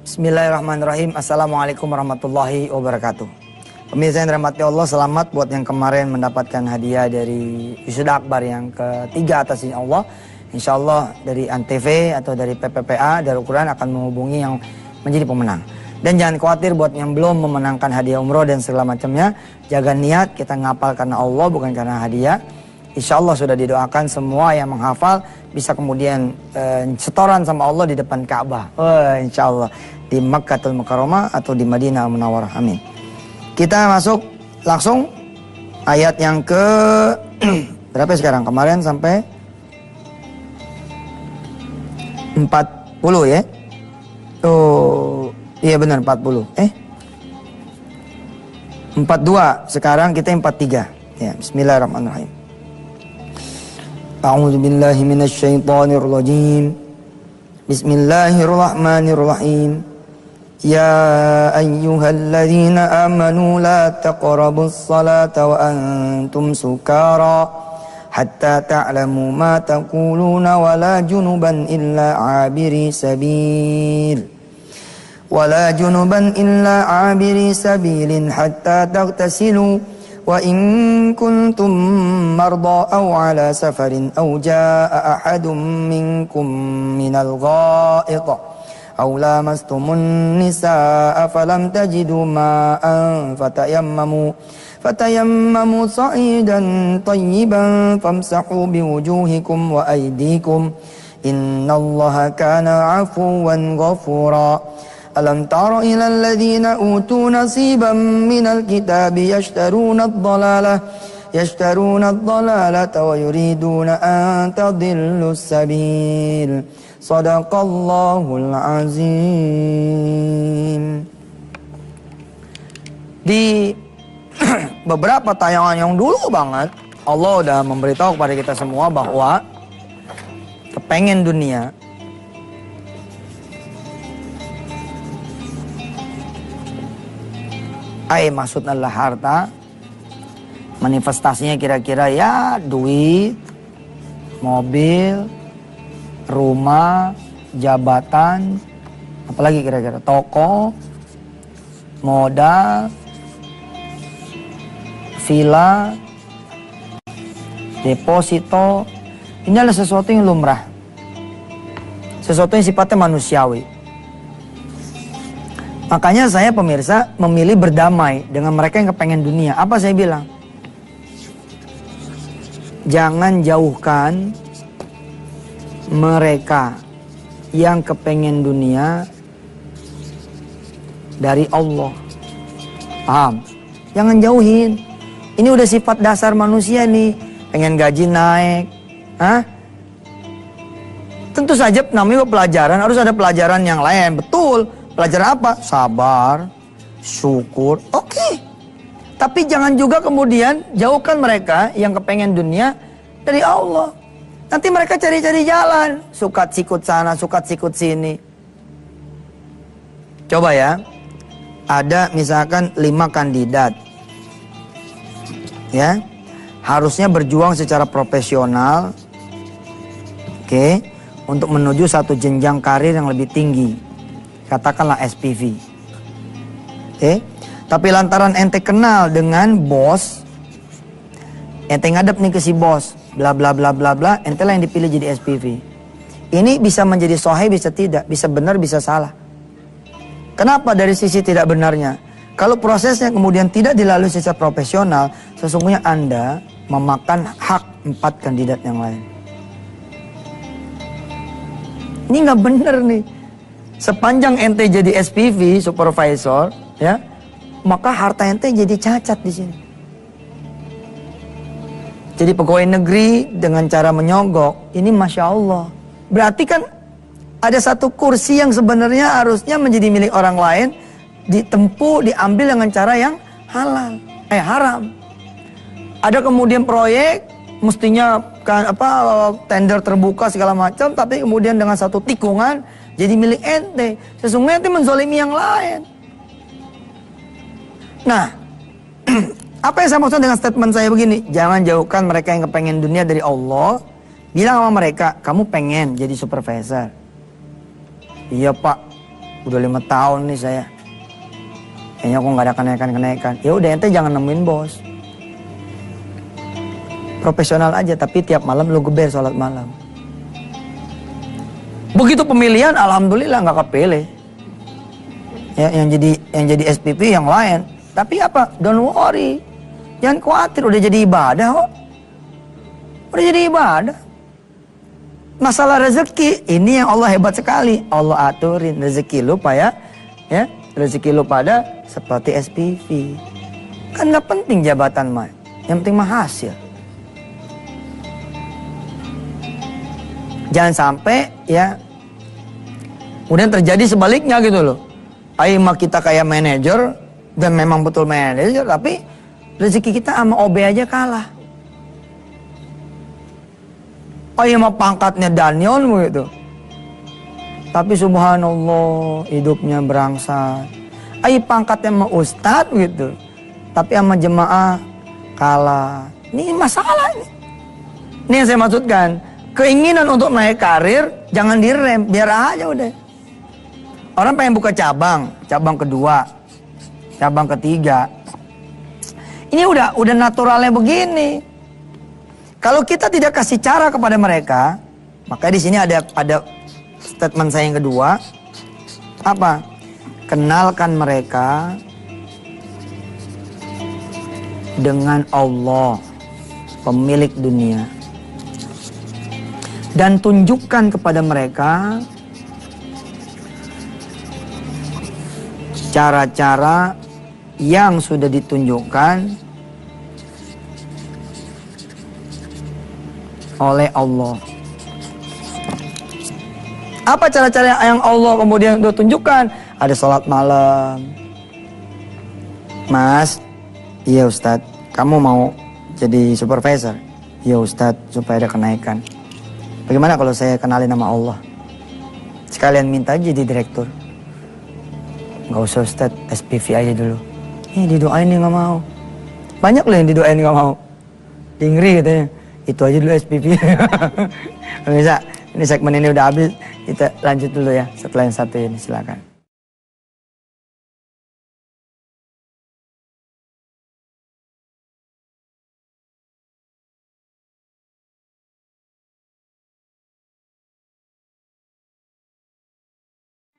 Bismillahirrahmanirrahim. Assalamualaikum warahmatullahi wabarakatuh. Pemirsa yang dirahmati Allah, selamat buat yang kemarin mendapatkan hadiah dari wisuda akbar yang ketiga atas izin Allah. Insya Allah dari Antv atau dari PPPA Darul Quran akan menghubungi yang menjadi pemenang. Dan jangan khawatir buat yang belum memenangkan hadiah umroh dan segala macamnya. Jaga niat, kita ngapal karena Allah bukan karena hadiah. Insya Allah sudah didoakan semua yang menghafal bisa kemudian setoran sama Allah di depan Ka'bah. Insya Allah di Makkatul Mukarramah atau di Madinah Munawwarah. Amin. Kita masuk langsung ayat yang ke berapa sekarang? Kemarin sampai 40 ya. Oh, iya benar 40. 42. Sekarang kita 43. Ya, bismillahirrahmanirrahim. A'udzu billahi minasyaitonir rajim. Bismillahirrahmanirrahim. Ya ayyuhalladzina amanu la taqrabus salata wa antum sukara hatta ta'lamu ma taquluna wa la junuban illa 'abiri sabil. ولا جنبا إلا عابري سبيل حتى تغتسلوا وإن كنتم مرضى أو على سفر أو جاء أحد منكم من الغائط أو لامستم النساء فلم تجدوا ماء فتيمموا صعيدا طيبا فامسحوا بوجوهكم وأيديكم إن الله كان عفوا غفورا ألم تر إلى الذين أوتوا نصيبا من الكتاب يشترون الضلالة ويريدون أن تضلوا السبيل صدق الله العظيم. Di beberapa tayangan yang dulu banget Allah udah memberitahu kepada kita semua bahwa kepengen dunia maksudnya adalah harta. Manifestasinya kira-kira ya duit, mobil, rumah, jabatan, apalagi kira-kira toko, modal, villa, deposito. Ini adalah sesuatu yang lumrah, sesuatu yang sifatnya manusiawi. Makanya saya pemirsa memilih berdamai dengan mereka yang kepengen dunia. Apa saya bilang? Jangan jauhkan mereka yang kepengen dunia dari Allah. Paham? Jangan jauhin. Ini udah sifat dasar manusia nih. Pengen gaji naik. Tentu saja namanya pelajaran, harus ada pelajaran yang lain. Betul. Pelajaran apa? Sabar, syukur, oke. Tapi jangan juga kemudian jauhkan mereka yang kepengen dunia dari Allah. Nanti mereka cari-cari jalan, suka sikut sana, suka sikut sini. Coba ya, ada misalkan 5 kandidat, ya, harusnya berjuang secara profesional, oke, untuk menuju satu jenjang karir yang lebih tinggi. Katakanlah SPV. Tapi lantaran ente kenal dengan bos, ente ngadep nih ke si bos, bla bla bla bla bla, ente lah yang dipilih jadi SPV. Ini bisa menjadi sahih, bisa tidak, bisa benar, bisa salah. Kenapa dari sisi tidak benarnya? Kalau prosesnya kemudian tidak dilalui secara profesional, sesungguhnya Anda memakan hak 4 kandidat yang lain. Ini nggak benar nih. Sepanjang ente jadi SPV, supervisor, ya, maka harta ente jadi cacat di sini. Jadi pegawai negeri dengan cara menyogok, ini Masya Allah. Berarti kan ada satu kursi yang sebenarnya harusnya menjadi milik orang lain, ditempuh, diambil dengan cara yang haram. Ada kemudian proyek, mestinya kan tender terbuka segala macam, tapi kemudian dengan satu tikungan jadi milik ente. Sesungguhnya ente menzolimi yang lain. Nah, apa yang saya maksud dengan statement saya begini? Jangan jauhkan mereka yang kepengen dunia dari Allah. Bilang sama mereka, kamu pengen jadi supervisor? Iya pak, udah 5 tahun nih saya. Kayaknya kok nggak ada kenaikan-kenaikan. Ya udah ente jangan nemuin bos. Profesional aja, tapi tiap malam lu geber sholat malam. Begitu pemilihan, alhamdulillah nggak kepilih. Ya, yang jadi SPP yang lain. Tapi apa? Don't worry. Jangan khawatir, udah jadi ibadah kok. Udah jadi ibadah. Masalah rezeki, ini yang Allah hebat sekali. Allah aturin rezeki lu ya, rezeki lu pada seperti SPV. Kan nggak penting jabatan mah, yang penting mah hasil. Jangan sampai ya, kemudian terjadi sebaliknya gitu loh. Ayo mah kita kayak manajer dan memang betul manajer, tapi rezeki kita sama OB aja kalah. Oh iya mah pangkatnya Danyon begitu. Tapi subhanallah hidupnya berangsat. Ayo pangkatnya sama Ustadz gitu. Tapi sama jemaah kalah. Ini masalah ini. Ini yang saya maksudkan. Keinginan untuk naik karir jangan direm, biar aja udah. Orang pengen buka cabang kedua, cabang ketiga. Ini udah naturalnya begini. Kalau kita tidak kasih cara kepada mereka, maka di sini ada statement saya yang kedua. Apa? Kenalkan mereka dengan Allah, pemilik dunia. Dan tunjukkan kepada mereka cara-cara yang sudah ditunjukkan oleh Allah. Apa cara-cara yang Allah kemudian sudah tunjukkan? Ada sholat malam. Mas, iya Ustadz, kamu mau jadi supervisor? Iya Ustadz, supaya ada kenaikan. Bagaimana kalau saya kenalin nama Allah? Sekalian minta aja jadi direktur. Gak usah Ustadz, SPV aja dulu. Didoain nih gak mau. Banyak loh yang didoain gak mau. Ngeri katanya. Itu aja dulu SPV. Bisa, ini segmen ini udah habis. Kita lanjut dulu ya setelah yang satu ini, silakan.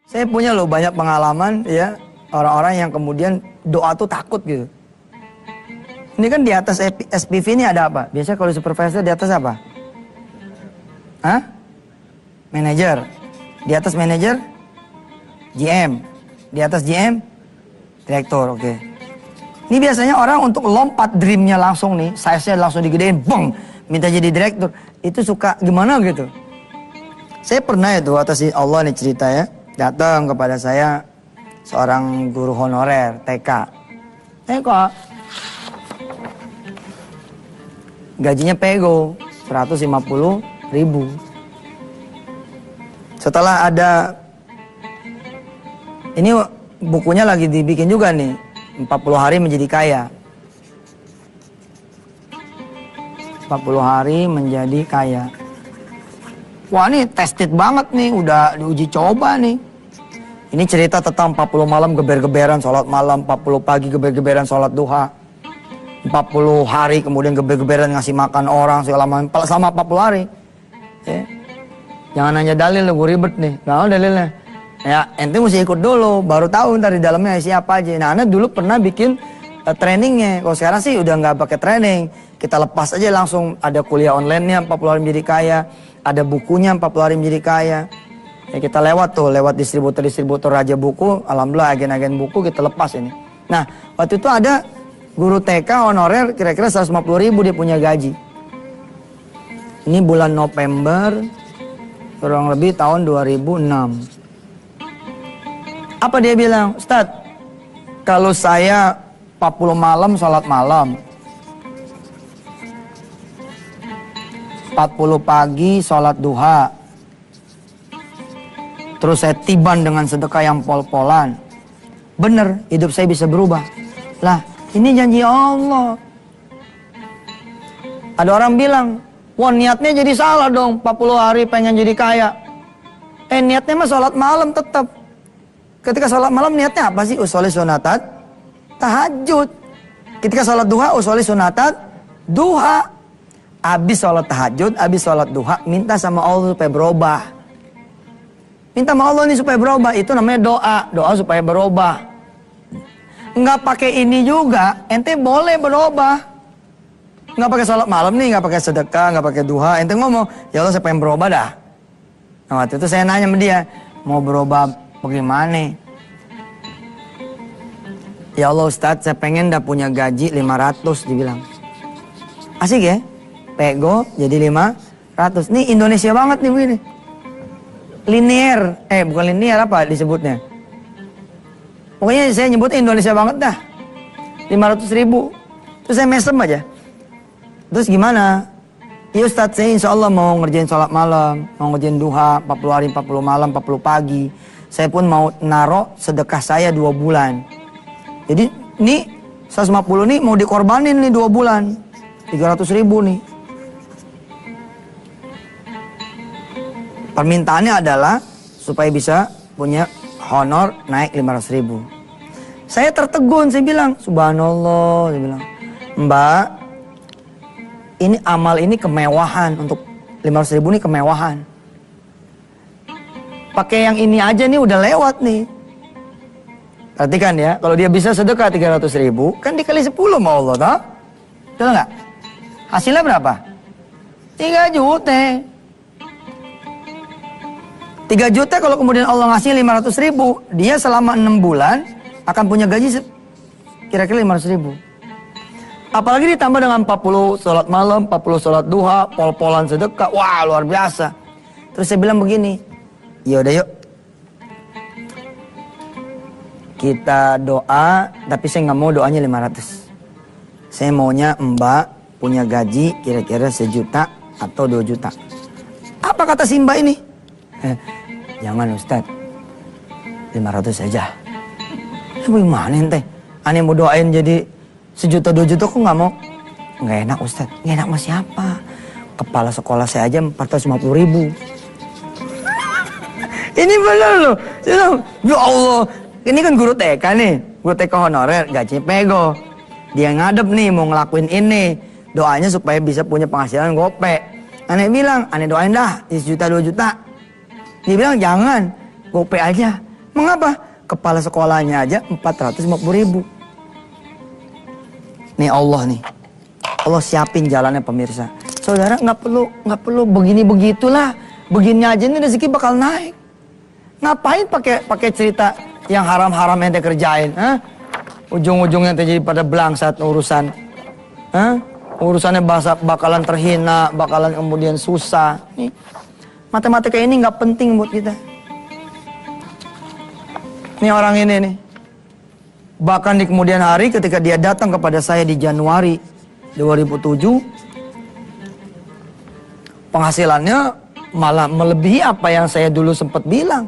Saya punya loh banyak pengalaman ya, orang-orang yang kemudian doa tuh takut gitu. Ini kan di atas SPV ini ada apa? Biasanya kalau supervisor di atas apa? Hah? Manager. Di atas manager? GM. Di atas GM? Direktur, oke. Ini biasanya orang untuk lompat dreamnya langsung nih, size-nya langsung digedein, bong, minta jadi direktur. Itu suka gimana gitu. Saya pernah itu atas Allah nih cerita ya. Datang kepada saya seorang guru honorer TK. Gajinya pego 150.000. Setelah ada, ini bukunya lagi dibikin juga nih, 40 hari menjadi kaya. 40 hari menjadi kaya. Wah ini tested banget nih, udah diuji coba nih. Ini cerita tentang 40 malam geber-geberan sholat malam, 40 pagi geber-geberan sholat duha, 40 hari kemudian geber-geberan ngasih makan orang segala macam selama 40 hari. Ya. Jangan nanya dalil, gue ribet nih. Nah dalilnya, ya ente mesti ikut dulu, baru tahu ntar di dalamnya siapa aja. Nah anak dulu pernah bikin trainingnya. Kalau sekarang sih udah nggak pakai training, kita lepas aja langsung. Ada kuliah online-nya 40 hari menjadi kaya, ada bukunya 40 hari menjadi kaya. Ya kita lewat distributor Raja Buku, alhamdulillah agen-agen buku kita lepas ini. Nah waktu itu ada guru TK honorer kira-kira 150.000 dia punya gaji. Ini bulan November, kurang lebih tahun 2006. Apa dia bilang? Ustadz, kalau saya 40 malam sholat malam, 40 pagi sholat duha, terus saya tiban dengan sedekah yang pol-polan, bener hidup saya bisa berubah. Lah ini janji Allah. Ada orang bilang, wah niatnya jadi salah dong, 40 hari pengen jadi kaya. Niatnya mah sholat malam tetap. Ketika sholat malam niatnya apa sih? Usolli sunatat tahajud. Ketika sholat duha, usolli sunatat duha. Habis sholat tahajud, habis sholat duha, minta sama Allah supaya berubah. Minta sama Allah nih supaya berubah. Itu namanya doa. Doa supaya berubah. Nggak pakai ini juga, ente boleh berubah. Nggak pakai sholat malam nih, nggak pakai sedekah, nggak pakai duha. Ente ngomong, ya Allah saya pengen berubah dah. Nah waktu itu saya nanya sama dia, mau berubah bagaimana? Ya Allah Ustadz, saya pengen dah punya gaji 500, dibilang. Asik ya? Pego jadi 500. Nih Indonesia banget nih begini. Linear, bukan linear apa disebutnya? Pokoknya saya nyebutnya Indonesia banget dah. 500.000. Terus saya mesem aja. Terus gimana? Ya Ustadz, saya insya Allah mau ngerjain sholat malam, mau ngerjain duha, 40 hari, 40 malam, 40 pagi. Saya pun mau naruh sedekah saya 2 bulan. Jadi nih 150 nih mau dikorbanin nih 2 bulan. 300.000 nih. Permintaannya adalah supaya bisa punya honor naik 500.000. Saya tertegun, saya bilang, subhanallah, saya bilang, Mbak, ini amal ini kemewahan, untuk 500.000 ini kemewahan. Pakai yang ini aja nih udah lewat nih. Perhatikan ya, kalau dia bisa sedekah 300.000, kan dikali 10 sama Allah, toh? Betul nggak? Hasilnya berapa? 3 juta. 3 juta kalau kemudian Allah ngasih 500.000, dia selama 6 bulan akan punya gaji kira-kira 500.000. Apalagi ditambah dengan 40 sholat malam, 40 sholat duha, pol-polan sedekah. Wah, luar biasa. Terus saya bilang begini, yaudah yuk. Kita doa, tapi saya nggak mau doanya 500. Saya maunya Mbak punya gaji kira-kira 1 juta atau 2 juta. Apa kata si Mbak ini? Jangan Ustadz, 500 saja. Bagaimana ente? Aneh mau doain jadi 1 juta 2 juta kok nggak mau? Nggak enak Ustadz. Nggak enak sama siapa? Kepala sekolah saya aja 450.000. Ini benar loh. Ya Allah, ini kan guru TK nih, guru TK honorer, gaji pego. Dia ngadep nih mau ngelakuin ini, doanya supaya bisa punya penghasilan gope. Aneh bilang, aneh doain dah 1 juta 2 juta. Dia bilang jangan, gope aja. Mengapa? Kepala sekolahnya aja 450.000. Nih Allah nih, Allah siapin jalannya pemirsa. Saudara nggak perlu begini begitulah, begini aja nih rezeki bakal naik. Ngapain pakai cerita yang haram-haram ente kerjain? Ujung-ujungnya ente jadi pada belangsat urusan. Urusannya bakalan terhina, bakalan kemudian susah. Nih, matematika ini nggak penting buat kita. Nih orang ini nih. Bahkan di kemudian hari ketika dia datang kepada saya di Januari 2007, penghasilannya malah melebihi apa yang saya dulu sempat bilang.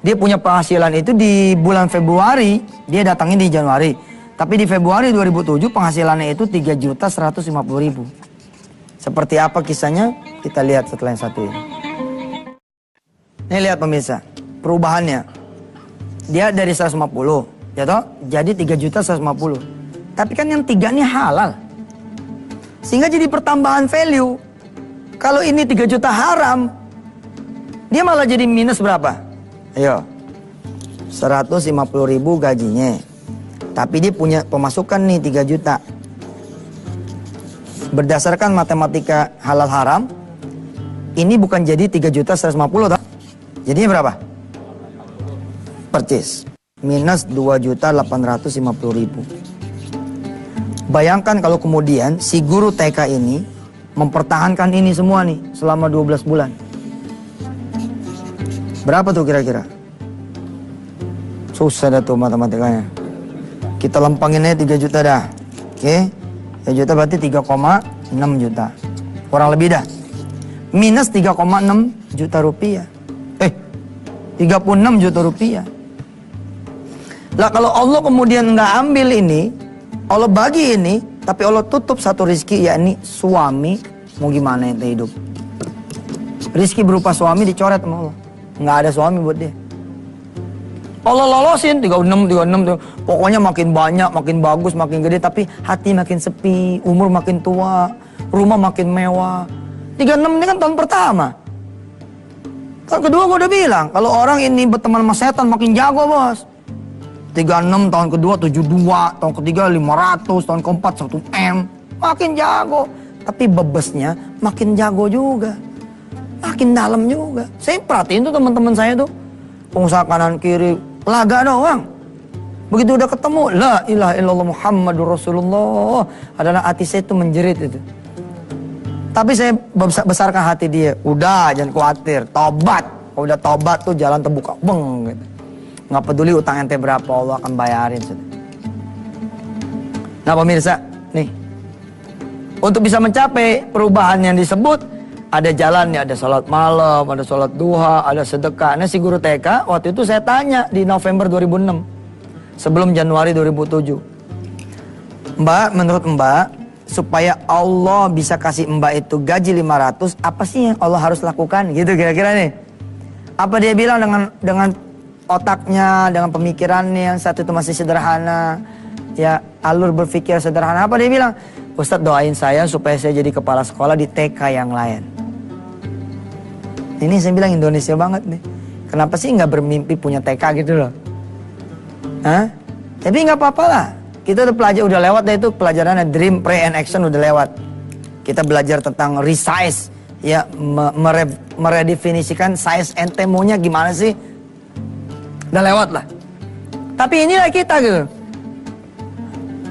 Dia punya penghasilan itu di bulan Februari, dia datangin di Januari. Tapi di Februari 2007 penghasilannya itu 3.150.000. Seperti apa kisahnya? Kita lihat setelah yang satu ini. Nih lihat pemirsa, perubahannya. Dia dari 150, ya toh? Jadi 3.150. Tapi kan yang 3 ini halal. Sehingga jadi pertambahan value. Kalau ini 3 juta haram, dia malah jadi minus berapa? Ayo, 150.000 gajinya. Tapi dia punya pemasukan nih 3 juta. Berdasarkan matematika halal haram, ini bukan jadi 3.150.000 toh? Jadinya berapa? Percis minus 2.850.000. Bayangkan kalau kemudian si guru TK ini mempertahankan ini semua nih selama 12 bulan. Berapa tuh kira-kira? Susah dah tuh matematikanya. Kita lempangin aja 3 juta dah. Oke. 3 juta berarti 3,6 juta. Kurang lebih dah. Minus 3,6 juta rupiah. 36 juta rupiah. Lah kalau Allah kemudian nggak ambil ini, Allah bagi ini, tapi Allah tutup satu rizki, yakni suami, mau gimana ente hidup? Rizki berupa suami dicoret sama Allah. Nggak ada suami buat dia. Allah lolosin 36, 36, pokoknya makin banyak, makin bagus, makin gede, tapi hati makin sepi, umur makin tua, rumah makin mewah. 36 ini kan tahun pertama. Tahun kedua gue udah bilang, kalau orang ini berteman sama setan makin jago bos. 36, tahun kedua 72, tahun ketiga 500, tahun keempat 1M, makin jago. Tapi bebesnya makin jago juga, makin dalam juga. Saya perhatiin tuh teman-teman saya tuh, pengusaha kanan kiri, laga doang. Begitu udah ketemu, la ilaha illallah Muhammadur Rasulullah, adalah hati saya itu menjerit itu. Tapi saya besarkan hati dia, udah jangan khawatir, tobat. Kalau udah tobat tuh jalan terbuka, beng gitu. Nggak peduli utang ente berapa, Allah akan bayarin. Nah pemirsa, nih, untuk bisa mencapai perubahan yang disebut, ada jalannya, ada sholat malam, ada sholat duha, ada sedekah. Nah si guru TK, waktu itu saya tanya di November 2006, sebelum Januari 2007. Mbak, menurut Mbak, supaya Allah bisa kasih Mbak itu gaji 500, apa sih yang Allah harus lakukan? Gitu kira-kira nih. Apa dia bilang dengan otaknya, dengan pemikirannya yang saat itu masih sederhana, ya alur berpikir sederhana. Apa dia bilang? Ustadz doain saya supaya saya jadi kepala sekolah di TK yang lain. Ini saya bilang Indonesia banget nih. Kenapa sih nggak bermimpi punya TK gitu loh? Hah? Tapi nggak apa-apa lah. Kita udah belajar, udah lewat deh itu pelajarannya dream, pre and action udah lewat. Kita belajar tentang resize, ya meredefinisikan size ente maunya gimana sih? Udah lewat lah. Tapi inilah kita gitu.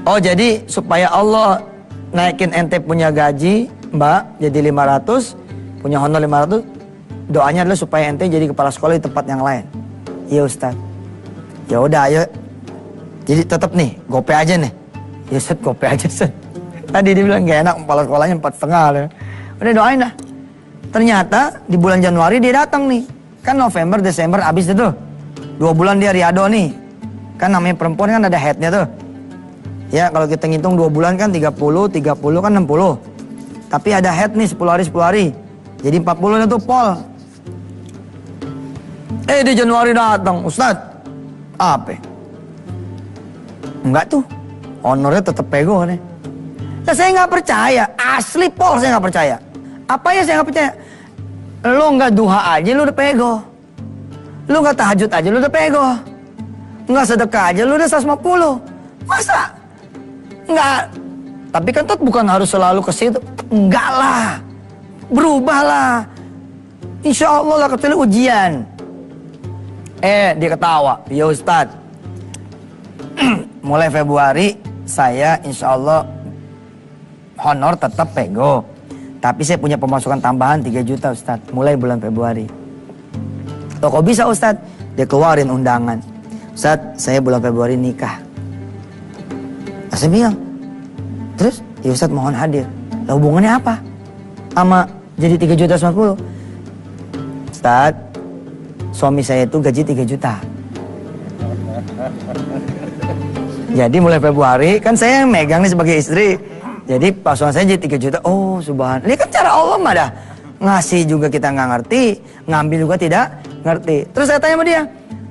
Oh jadi supaya Allah naikin ente punya gaji, Mbak, jadi 500, punya honor 500, doanya adalah supaya ente jadi kepala sekolah di tempat yang lain. Iya Ustaz. Ya udah ayo. Jadi tetap nih, gope aja nih. Ya Ustaz, gope aja Ustaz. Tadi dia bilang gak enak, kepala sekolahnya 4,5. Udah doain dah. Ternyata di bulan Januari dia datang nih. Kan November, Desember abis itu. 2 bulan dia riado nih. Kan namanya perempuan kan ada headnya tuh. Ya kalau kita ngitung 2 bulan kan 30 kan 60. Tapi ada head nih 10 hari 10 hari. Jadi 40 itu pol. Di Januari datang, Ustadz. Apa? Enggak tuh. Honornya tetap pego nih. Nah, saya nggak percaya. Asli pol saya nggak percaya. Apa ya saya nggak percaya? Lo nggak duha aja lo udah pego. Lo nggak tahajud aja lo udah pego. Nggak sedekah aja lo udah 150. Masa? Enggak. Tapi kan tuh bukan harus selalu ke situ. Enggak lah. Berubahlah. Insya Allah lah kecuali ujian. Dia ketawa. Ya Ustadz. Mulai Februari saya insya Allah honor tetap pego. Tapi saya punya pemasukan tambahan 3 juta Ustadz. Mulai bulan Februari. Loh kok bisa Ustadz? Dia keluarin undangan. Ustadz saya bulan Februari nikah. Saya bilang, terus ya Ustadz mohon hadir. Lah hubungannya apa? Sama jadi 3 juta 90. Ustadz, suami saya itu gaji 3 juta. Jadi mulai Februari, kan saya yang megang nih sebagai istri. Jadi pasukan saya jadi 3 juta. Oh subhanallah. Ini kan cara Allah mah dah. Ngasih juga kita nggak ngerti, ngambil juga tidak ngerti. Terus saya tanya sama dia,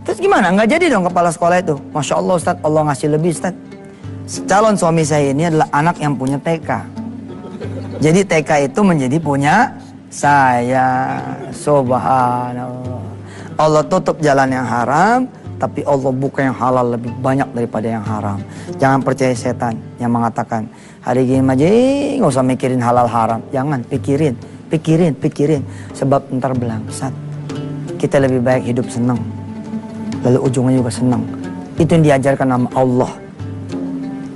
terus gimana? Nggak jadi dong kepala sekolah itu? Masya Allah Ustadz, Allah ngasih lebih Ustadz. Calon suami saya ini adalah anak yang punya TK. Jadi TK itu menjadi punya saya. Subhanallah. Allah tutup jalan yang haram, tapi Allah buka yang halal lebih banyak daripada yang haram. Jangan percaya setan yang mengatakan, hari gini aja nggak usah mikirin halal haram. Jangan, pikirin. Sebab ntar belangsat. Kita lebih baik hidup senang. Lalu ujungnya juga senang. Itu yang diajarkan nama Allah.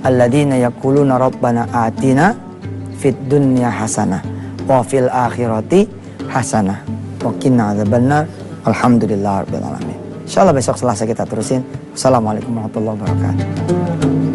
Alladzina yaquluna rabbana atina fid dunya hasanah wa fil akhirati hasanah wa qina adzabannar. Alhamdulillahirabbil alamin. Insyaallah besok Selasa kita terusin. Assalamualaikum warahmatullahi wabarakatuh.